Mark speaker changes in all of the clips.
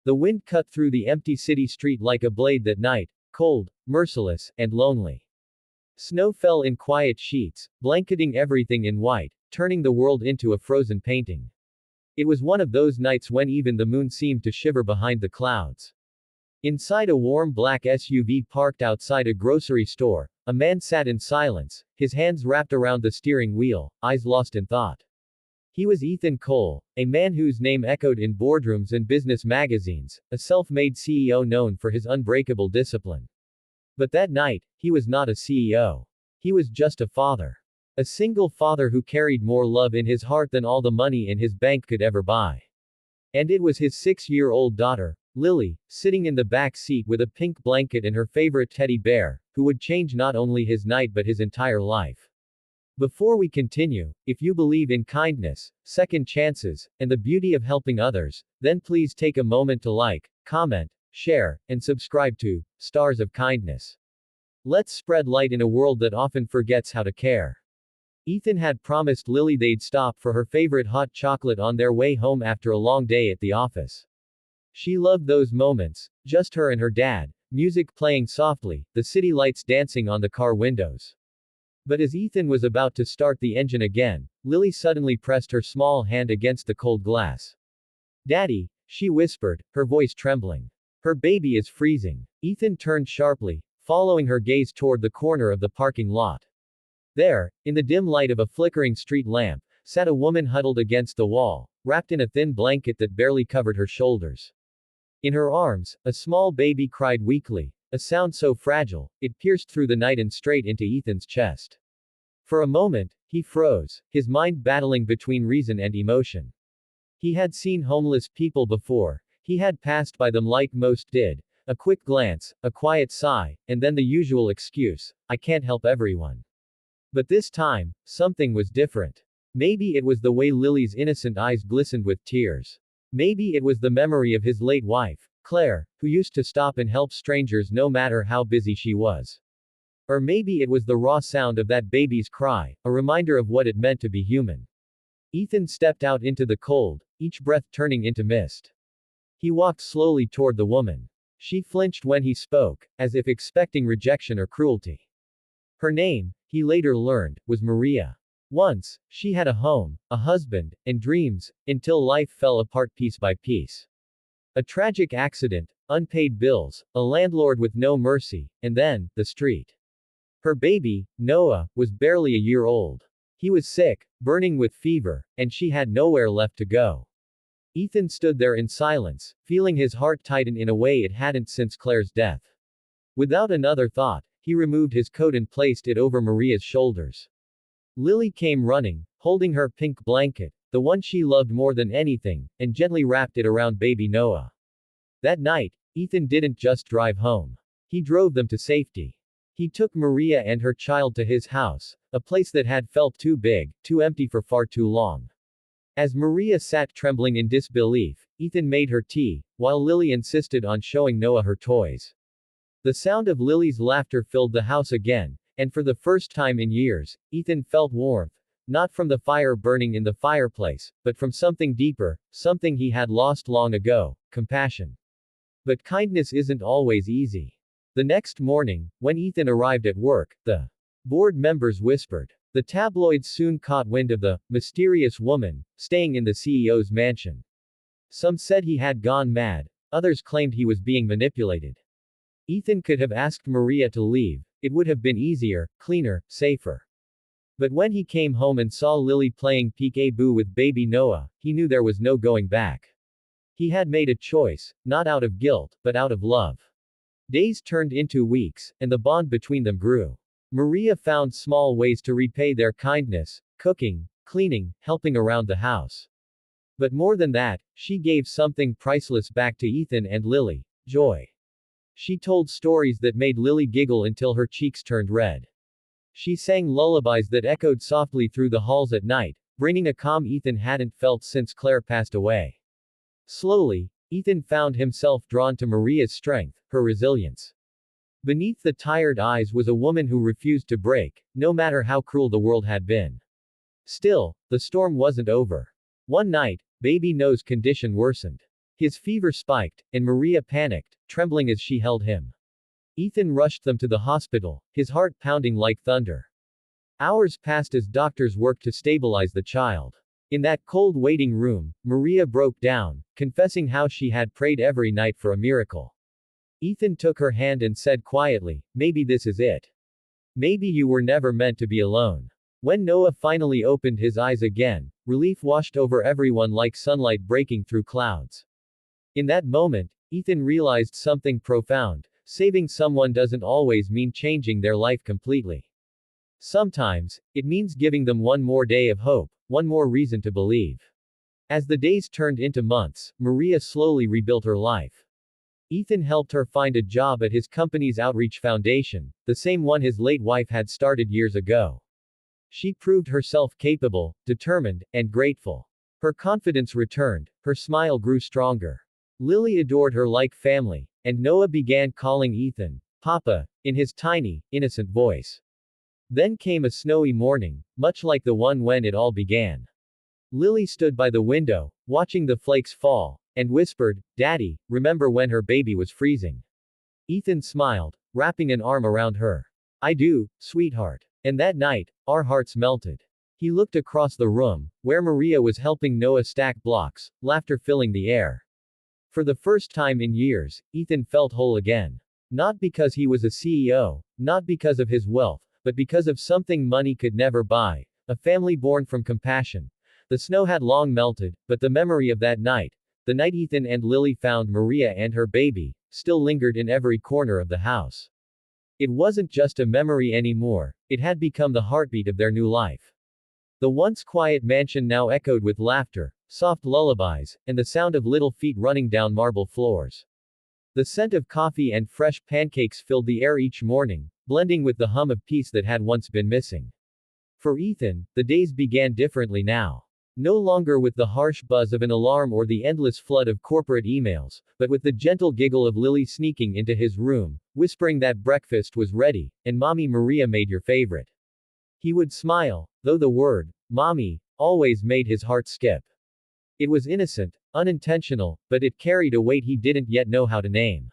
Speaker 1: The wind cut through the empty city street like a blade that night, cold, merciless, and lonely. Snow fell in quiet sheets, blanketing everything in white, turning the world into a frozen painting. It was one of those nights when even the moon seemed to shiver behind the clouds. Inside a warm black SUV parked outside a grocery store, a man sat in silence, his hands wrapped around the steering wheel, eyes lost in thought. He was Ethan Cole, a man whose name echoed in boardrooms and business magazines, a self-made CEO known for his unbreakable discipline. But that night, he was not a CEO. He was just a father. A single father who carried more love in his heart than all the money in his bank could ever buy. And it was his 6-year-old daughter, Lily, sitting in the back seat with a pink blanket and her favorite teddy bear, who would change not only his night but his entire life. Before we continue, if you believe in kindness, second chances, and the beauty of helping others, then please take a moment to like, comment, share, and subscribe to Stars of Kindness. Let's spread light in a world that often forgets how to care. Ethan had promised Lily they'd stop for her favorite hot chocolate on their way home after a long day at the office. She loved those moments, just her and her dad, music playing softly, the city lights dancing on the car windows. But as Ethan was about to start the engine again, Lily suddenly pressed her small hand against the cold glass. "Daddy," she whispered, her voice trembling. "Her baby is freezing." Ethan turned sharply, following her gaze toward the corner of the parking lot. There, in the dim light of a flickering street lamp, sat a woman huddled against the wall, wrapped in a thin blanket that barely covered her shoulders. In her arms, a small baby cried weakly, a sound so fragile, it pierced through the night and straight into Ethan's chest. For a moment, he froze, his mind battling between reason and emotion. He had seen homeless people before, he had passed by them like most did, a quick glance, a quiet sigh, and then the usual excuse, "I can't help everyone." But this time, something was different. Maybe it was the way Lily's innocent eyes glistened with tears. Maybe it was the memory of his late wife, Claire, who used to stop and help strangers no matter how busy she was. Or maybe it was the raw sound of that baby's cry, a reminder of what it meant to be human. Ethan stepped out into the cold, each breath turning into mist. He walked slowly toward the woman. She flinched when he spoke, as if expecting rejection or cruelty. Her name, he later learned, was Maria. Once, she had a home, a husband, and dreams, until life fell apart piece by piece. A tragic accident, unpaid bills, a landlord with no mercy, and then, the street. Her baby, Noah, was barely a year old. He was sick, burning with fever, and she had nowhere left to go. Ethan stood there in silence, feeling his heart tighten in a way it hadn't since Claire's death. Without another thought, he removed his coat and placed it over Maria's shoulders. Lily came running, holding her pink blanket, the one she loved more than anything, and gently wrapped it around baby Noah. That night, Ethan didn't just drive home. He drove them to safety. He took Maria and her child to his house, a place that had felt too big, too empty for far too long. As Maria sat trembling in disbelief, Ethan made her tea, while Lily insisted on showing Noah her toys. The sound of Lily's laughter filled the house again, and for the first time in years, Ethan felt warmth, not from the fire burning in the fireplace, but from something deeper, something he had lost long ago, compassion. But kindness isn't always easy. The next morning, when Ethan arrived at work, the board members whispered. The tabloids soon caught wind of the mysterious woman staying in the CEO's mansion. Some said he had gone mad, others claimed he was being manipulated. Ethan could have asked Maria to leave, it would have been easier, cleaner, safer. But when he came home and saw Lily playing peek-a-boo with baby Noah, he knew there was no going back. He had made a choice, not out of guilt, but out of love. Days turned into weeks, and the bond between them grew. Maria found small ways to repay their kindness, cooking, cleaning, helping around the house. But more than that, she gave something priceless back to Ethan and Lily, joy. She told stories that made Lily giggle until her cheeks turned red. She sang lullabies that echoed softly through the halls at night, bringing a calm Ethan hadn't felt since Claire passed away. Slowly, Ethan found himself drawn to Maria's strength, her resilience. Beneath the tired eyes was a woman who refused to break, no matter how cruel the world had been. Still, the storm wasn't over. One night, baby Noah's condition worsened. His fever spiked, and Maria panicked, trembling as she held him. Ethan rushed them to the hospital, his heart pounding like thunder. Hours passed as doctors worked to stabilize the child. In that cold waiting room, Maria broke down, confessing how she had prayed every night for a miracle. Ethan took her hand and said quietly, "Maybe this is it. Maybe you were never meant to be alone." When Noah finally opened his eyes again, relief washed over everyone like sunlight breaking through clouds. In that moment, Ethan realized something profound: saving someone doesn't always mean changing their life completely. Sometimes, it means giving them one more day of hope, one more reason to believe. As the days turned into months, Maria slowly rebuilt her life. Ethan helped her find a job at his company's outreach foundation, the same one his late wife had started years ago. She proved herself capable, determined, and grateful. Her confidence returned, her smile grew stronger. Lily adored her like family, and Noah began calling Ethan, Papa, in his tiny, innocent voice. Then came a snowy morning, much like the one when it all began. Lily stood by the window, watching the flakes fall, and whispered, "Daddy, remember when her baby was freezing?" Ethan smiled, wrapping an arm around her. "I do, sweetheart." And that night, our hearts melted. He looked across the room, where Maria was helping Noah stack blocks, laughter filling the air. For the first time in years, Ethan felt whole again. Not because he was a CEO, not because of his wealth, but because of something money could never buy: a family born from compassion. The snow had long melted, but the memory of that night, the night Ethan and Lily found Maria and her baby, still lingered in every corner of the house. It wasn't just a memory anymore, it had become the heartbeat of their new life. The once quiet mansion now echoed with laughter, soft lullabies, and the sound of little feet running down marble floors. The scent of coffee and fresh pancakes filled the air each morning, blending with the hum of peace that had once been missing. For Ethan, the days began differently now. No longer with the harsh buzz of an alarm or the endless flood of corporate emails, but with the gentle giggle of Lily sneaking into his room, whispering that breakfast was ready, and Mommy Maria made your favorite. He would smile, though the word, Mommy, always made his heart skip. It was innocent, unintentional, but it carried a weight he didn't yet know how to name.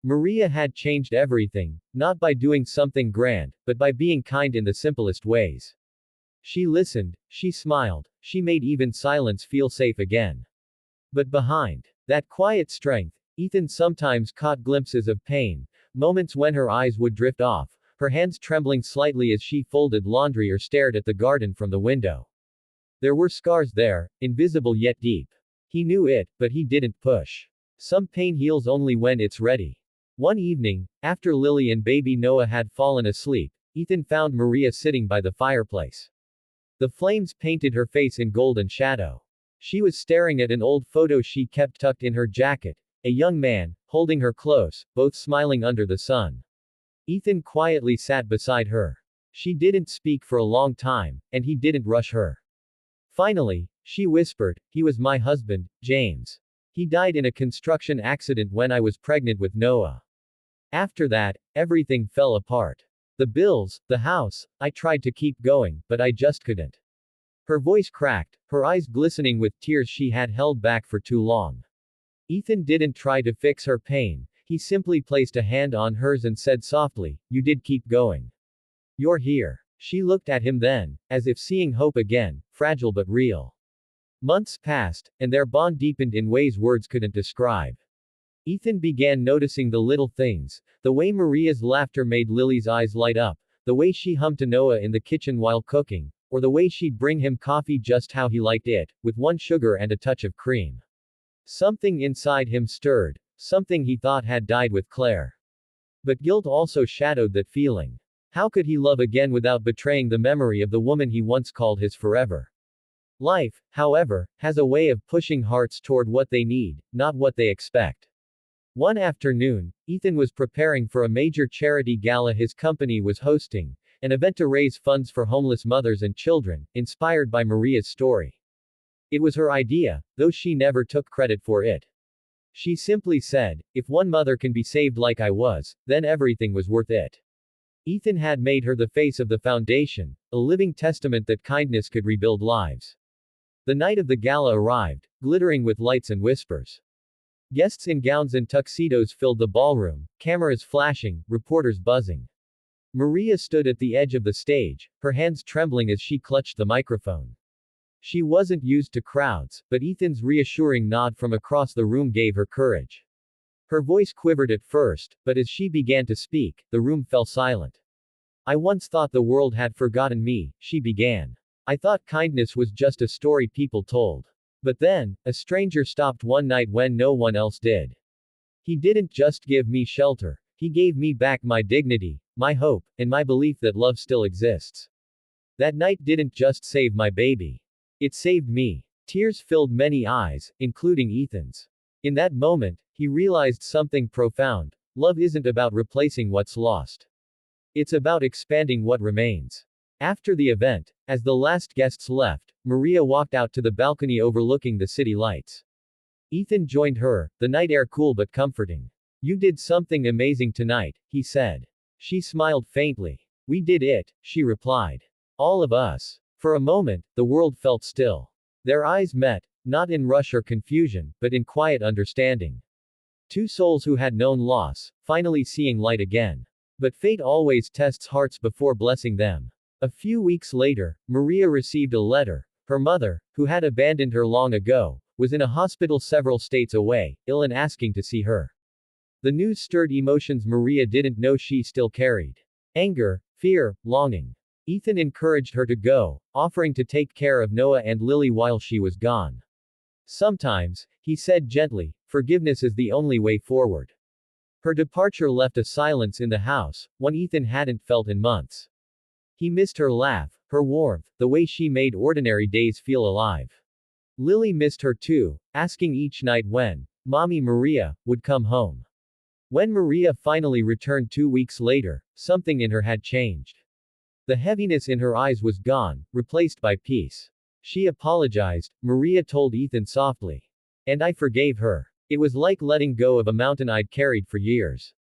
Speaker 1: Maria had changed everything, not by doing something grand, but by being kind in the simplest ways. She listened, she smiled, she made even silence feel safe again. But behind that quiet strength, Ethan sometimes caught glimpses of pain, moments when her eyes would drift off, her hands trembling slightly as she folded laundry or stared at the garden from the window. There were scars there, invisible yet deep. He knew it, but he didn't push. Some pain heals only when it's ready. One evening, after Lily and baby Noah had fallen asleep, Ethan found Maria sitting by the fireplace. The flames painted her face in golden shadow. She was staring at an old photo she kept tucked in her jacket, a young man, holding her close, both smiling under the sun. Ethan quietly sat beside her. She didn't speak for a long time, and he didn't rush her. Finally, she whispered, "He was my husband, James. He died in a construction accident when I was pregnant with Noah. After that, everything fell apart. The bills, the house, I tried to keep going, but I just couldn't." Her voice cracked, her eyes glistening with tears she had held back for too long. Ethan didn't try to fix her pain, he simply placed a hand on hers and said softly, "You did keep going. You're here." She looked at him then, as if seeing hope again, fragile but real. Months passed, and their bond deepened in ways words couldn't describe. Ethan began noticing the little things: the way Maria's laughter made Lily's eyes light up, the way she hummed to Noah in the kitchen while cooking, or the way she'd bring him coffee just how he liked it, with one sugar and a touch of cream. Something inside him stirred, something he thought had died with Claire. But guilt also shadowed that feeling. How could he love again without betraying the memory of the woman he once called his forever? Life, however, has a way of pushing hearts toward what they need, not what they expect. One afternoon, Ethan was preparing for a major charity gala his company was hosting, an event to raise funds for homeless mothers and children, inspired by Maria's story. It was her idea, though she never took credit for it. She simply said, "If one mother can be saved like I was, then everything was worth it." Ethan had made her the face of the foundation, a living testament that kindness could rebuild lives. The night of the gala arrived, glittering with lights and whispers. Guests in gowns and tuxedos filled the ballroom, cameras flashing, reporters buzzing. Maria stood at the edge of the stage, her hands trembling as she clutched the microphone. She wasn't used to crowds, but Ethan's reassuring nod from across the room gave her courage. Her voice quivered at first, but as she began to speak, the room fell silent. I once thought the world had forgotten me, she began. I thought kindness was just a story people told. But then, a stranger stopped one night when no one else did. He didn't just give me shelter, he gave me back my dignity, my hope, and my belief that love still exists. That night didn't just save my baby. It saved me. Tears filled many eyes, including Ethan's. In that moment, he realized something profound. Love isn't about replacing what's lost. It's about expanding what remains. After the event, as the last guests left, Maria walked out to the balcony overlooking the city lights. Ethan joined her, the night air cool but comforting. You did something amazing tonight, he said. She smiled faintly. We did it, she replied. All of us. For a moment, the world felt still. Their eyes met, not in rush or confusion, but in quiet understanding. Two souls who had known loss, finally seeing light again. But fate always tests hearts before blessing them. A few weeks later, Maria received a letter. Her mother, who had abandoned her long ago, was in a hospital several states away, ill and asking to see her. The news stirred emotions Maria didn't know she still carried. Anger, fear, longing. Ethan encouraged her to go, offering to take care of Noah and Lily while she was gone. Sometimes, he said gently, forgiveness is the only way forward. Her departure left a silence in the house, one Ethan hadn't felt in months. He missed her laugh, her warmth, the way she made ordinary days feel alive. Lily missed her too, asking each night when Mommy Maria would come home. When Maria finally returned 2 weeks later, something in her had changed. The heaviness in her eyes was gone, replaced by peace. She apologized, Maria told Ethan softly. And I forgave her. It was like letting go of a mountain I'd carried for years.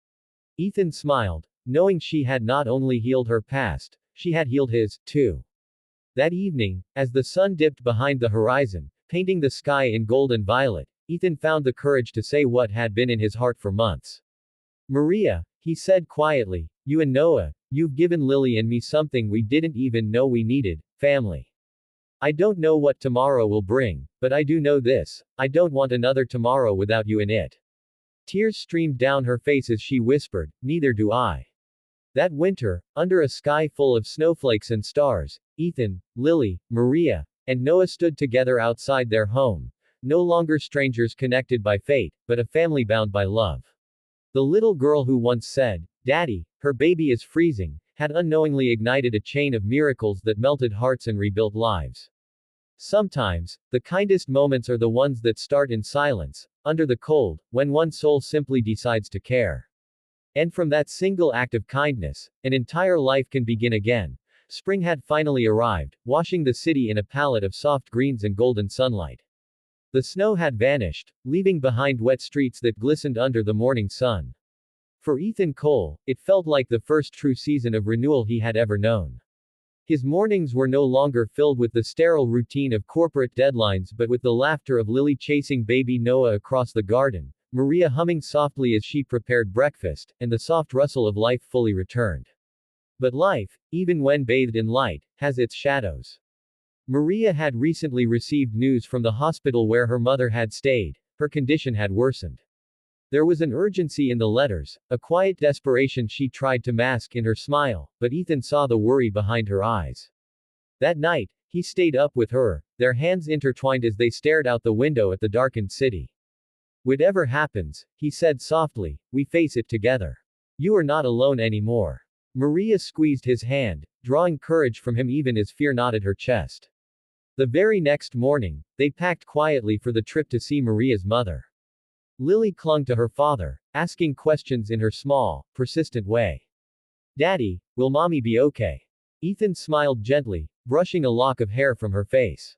Speaker 1: Ethan smiled, knowing she had not only healed her past, she had healed his, too. That evening, as the sun dipped behind the horizon, painting the sky in gold and violet, Ethan found the courage to say what had been in his heart for months. Maria, he said quietly, you and Noah, you've given Lily and me something we didn't even know we needed, family. I don't know what tomorrow will bring, but I do know this, I don't want another tomorrow without you in it. Tears streamed down her face as she whispered, neither do I. That winter, under a sky full of snowflakes and stars, Ethan, Lily, Maria, and Noah stood together outside their home, no longer strangers connected by fate, but a family bound by love. The little girl who once said, Daddy, her baby is freezing, had unknowingly ignited a chain of miracles that melted hearts and rebuilt lives. Sometimes, the kindest moments are the ones that start in silence, under the cold, when one soul simply decides to care. And from that single act of kindness, an entire life can begin again. Spring had finally arrived, washing the city in a palette of soft greens and golden sunlight. The snow had vanished, leaving behind wet streets that glistened under the morning sun. For Ethan Cole, it felt like the first true season of renewal he had ever known. His mornings were no longer filled with the sterile routine of corporate deadlines but with the laughter of Lily chasing baby Noah across the garden, Maria humming softly as she prepared breakfast, and the soft rustle of life fully returned. But life, even when bathed in light, has its shadows. Maria had recently received news from the hospital where her mother had stayed. Her condition had worsened. There was an urgency in the letters, a quiet desperation she tried to mask in her smile, but Ethan saw the worry behind her eyes. That night, he stayed up with her, their hands intertwined as they stared out the window at the darkened city. Whatever happens, he said softly, we face it together. You are not alone anymore. Maria squeezed his hand, drawing courage from him even as fear knotted her chest. The very next morning, they packed quietly for the trip to see Maria's mother. Lily clung to her father, asking questions in her small, persistent way. Daddy, will Mommy be okay? Ethan smiled gently, brushing a lock of hair from her face.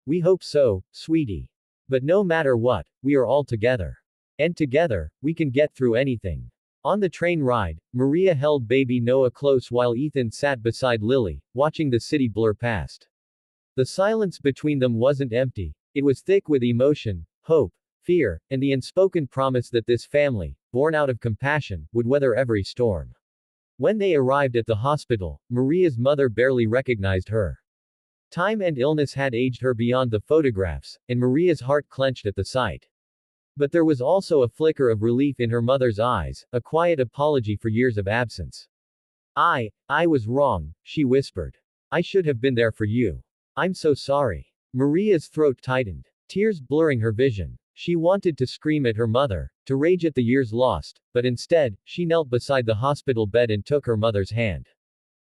Speaker 1: We hope so, sweetie. But no matter what, we are all together. And together, we can get through anything. On the train ride, Maria held baby Noah close while Ethan sat beside Lily, watching the city blur past. The silence between them wasn't empty, it was thick with emotion, hope, fear, and the unspoken promise that this family, born out of compassion, would weather every storm. When they arrived at the hospital, Maria's mother barely recognized her. Time and illness had aged her beyond the photographs, and Maria's heart clenched at the sight. But there was also a flicker of relief in her mother's eyes, a quiet apology for years of absence. I was wrong, she whispered. I should have been there for you. I'm so sorry. Maria's throat tightened, tears blurring her vision. She wanted to scream at her mother, to rage at the years lost, but instead, she knelt beside the hospital bed and took her mother's hand.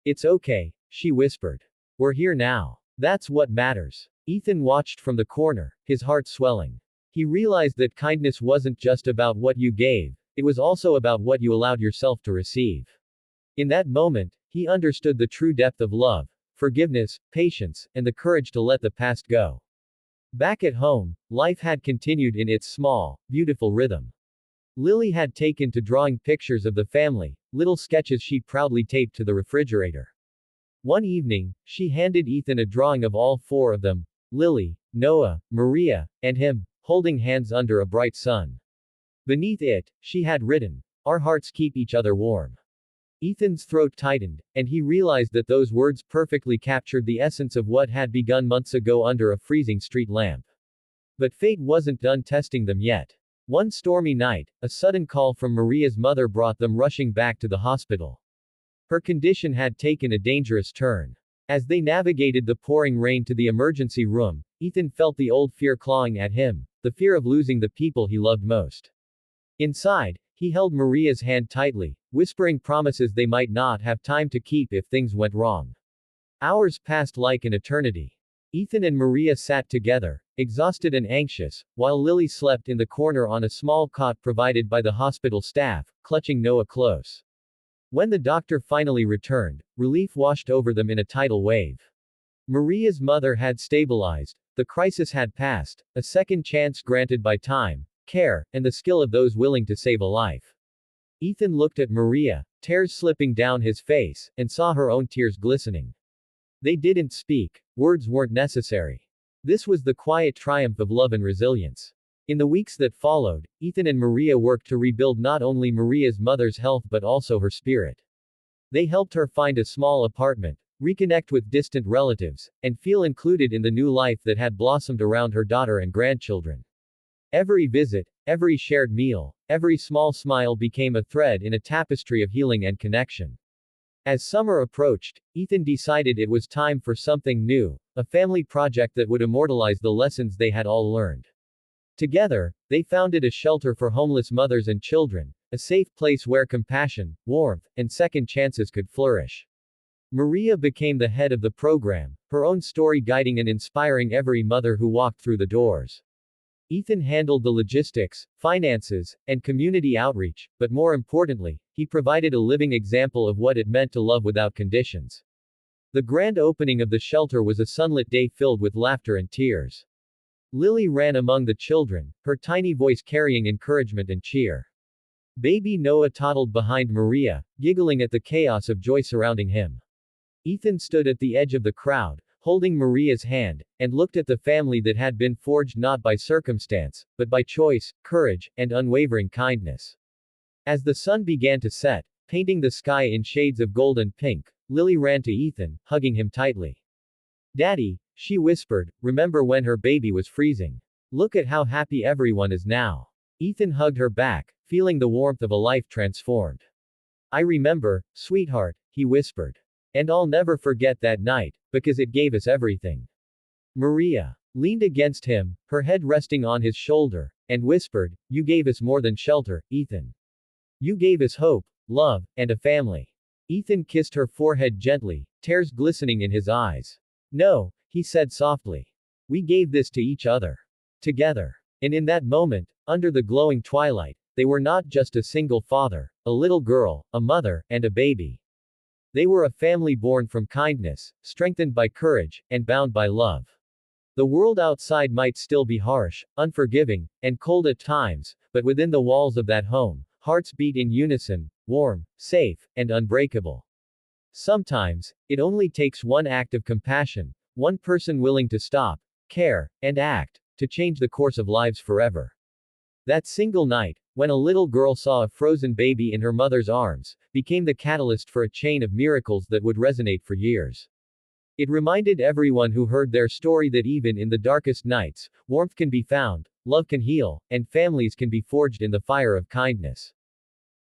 Speaker 1: It's okay, she whispered. We're here now. That's what matters. Ethan watched from the corner, his heart swelling. He realized that kindness wasn't just about what you gave, it was also about what you allowed yourself to receive. In that moment, he understood the true depth of love, forgiveness, patience, and the courage to let the past go. Back at home, life had continued in its small, beautiful rhythm. Lily had taken to drawing pictures of the family, little sketches she proudly taped to the refrigerator. One evening, she handed Ethan a drawing of all four of them, Lily, Noah, Maria, and him, holding hands under a bright sun. Beneath it, she had written, "Our hearts keep each other warm." Ethan's throat tightened, and he realized that those words perfectly captured the essence of what had begun months ago under a freezing street lamp. But fate wasn't done testing them yet. One stormy night, a sudden call from Maria's mother brought them rushing back to the hospital. Her condition had taken a dangerous turn. As they navigated the pouring rain to the emergency room, Ethan felt the old fear clawing at him, the fear of losing the people he loved most. Inside, he held Maria's hand tightly, whispering promises they might not have time to keep if things went wrong. Hours passed like an eternity. Ethan and Maria sat together, exhausted and anxious, while Lily slept in the corner on a small cot provided by the hospital staff, clutching Noah close. When the doctor finally returned, relief washed over them in a tidal wave. Maria's mother had stabilized, the crisis had passed, a second chance granted by time, care, and the skill of those willing to save a life. Ethan looked at Maria, tears slipping down his face, and saw her own tears glistening. They didn't speak. Words weren't necessary. This was the quiet triumph of love and resilience. In the weeks that followed, Ethan and Maria worked to rebuild not only Maria's mother's health but also her spirit. They helped her find a small apartment, reconnect with distant relatives, and feel included in the new life that had blossomed around her daughter and grandchildren. Every visit, every shared meal, every small smile became a thread in a tapestry of healing and connection. As summer approached, Ethan decided it was time for something new, a family project that would immortalize the lessons they had all learned. Together, they founded a shelter for homeless mothers and children, a safe place where compassion, warmth, and second chances could flourish. Maria became the head of the program, her own story guiding and inspiring every mother who walked through the doors. Ethan handled the logistics, finances, and community outreach, but more importantly, he provided a living example of what it meant to love without conditions. The grand opening of the shelter was a sunlit day filled with laughter and tears. Lily ran among the children, her tiny voice carrying encouragement and cheer. Baby Noah toddled behind Maria, giggling at the chaos of joy surrounding him. Ethan stood at the edge of the crowd, holding Maria's hand, and looked at the family that had been forged not by circumstance, but by choice, courage, and unwavering kindness. As the sun began to set, painting the sky in shades of gold and pink, Lily ran to Ethan, hugging him tightly. "Daddy," she whispered, "remember when her baby was freezing? Look at how happy everyone is now." Ethan hugged her back, feeling the warmth of a life transformed. "I remember, sweetheart," he whispered. "And I'll never forget that night, because it gave us everything." Maria leaned against him, her head resting on his shoulder, and whispered, "You gave us more than shelter, Ethan. You gave us hope, love, and a family." Ethan kissed her forehead gently, tears glistening in his eyes. "No," he said softly. "We gave this to each other. Together." And in that moment, under the glowing twilight, they were not just a single father, a little girl, a mother, and a baby. They were a family born from kindness, strengthened by courage, and bound by love. The world outside might still be harsh, unforgiving, and cold at times, but within the walls of that home, hearts beat in unison, warm, safe, and unbreakable. Sometimes, it only takes one act of compassion, one person willing to stop, care, and act, to change the course of lives forever. That single night, when a little girl saw a frozen baby in her mother's arms, became the catalyst for a chain of miracles that would resonate for years. It reminded everyone who heard their story that even in the darkest nights, warmth can be found, love can heal, and families can be forged in the fire of kindness.